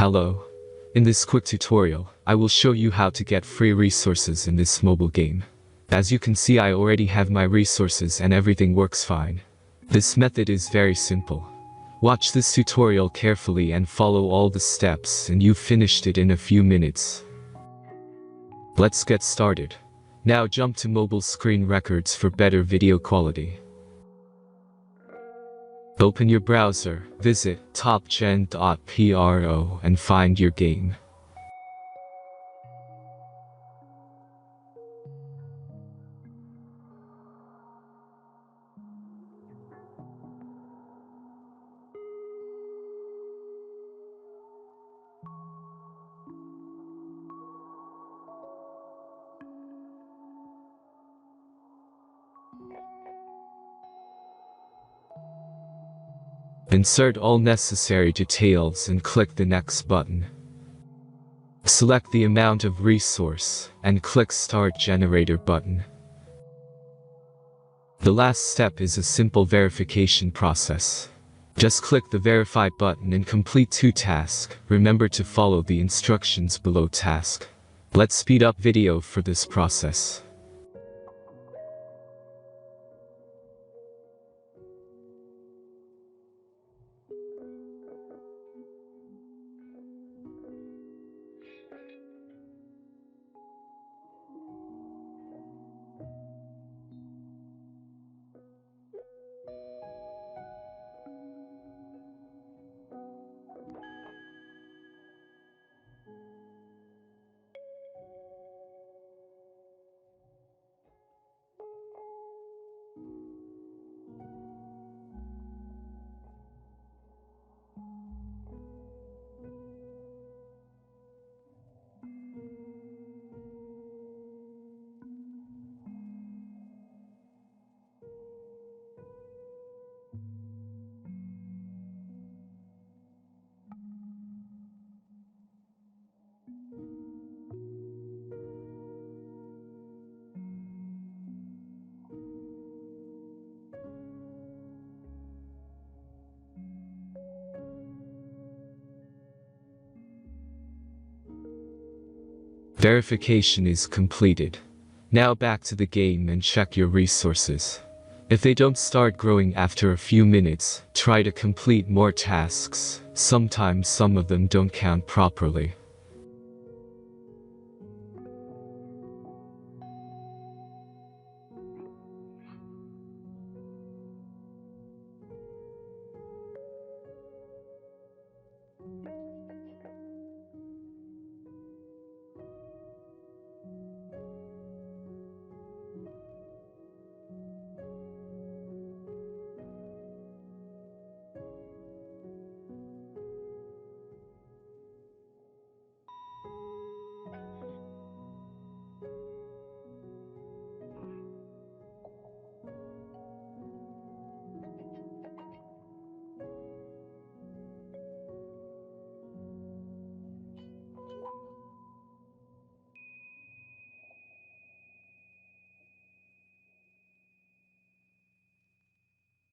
Hello. In this quick tutorial, I will show you how to get free resources in this mobile game. As you can see, I already have my resources and everything works fine. This method is very simple. Watch this tutorial carefully and follow all the steps and you've finished it in a few minutes. Let's get started. Now jump to mobile screen records for better video quality. Open your browser, visit topgen.pro and find your game. Insert all necessary details and click the next button. Select the amount of resource and click Start Generator button. The last step is a simple verification process. Just click the Verify button and complete 2 tasks. Remember to follow the instructions below task. Let's speed up video for this process. Verification is completed. Now back to the game and check your resources. If they don't start growing after a few minutes, try to complete more tasks. Sometimes some of them don't count properly.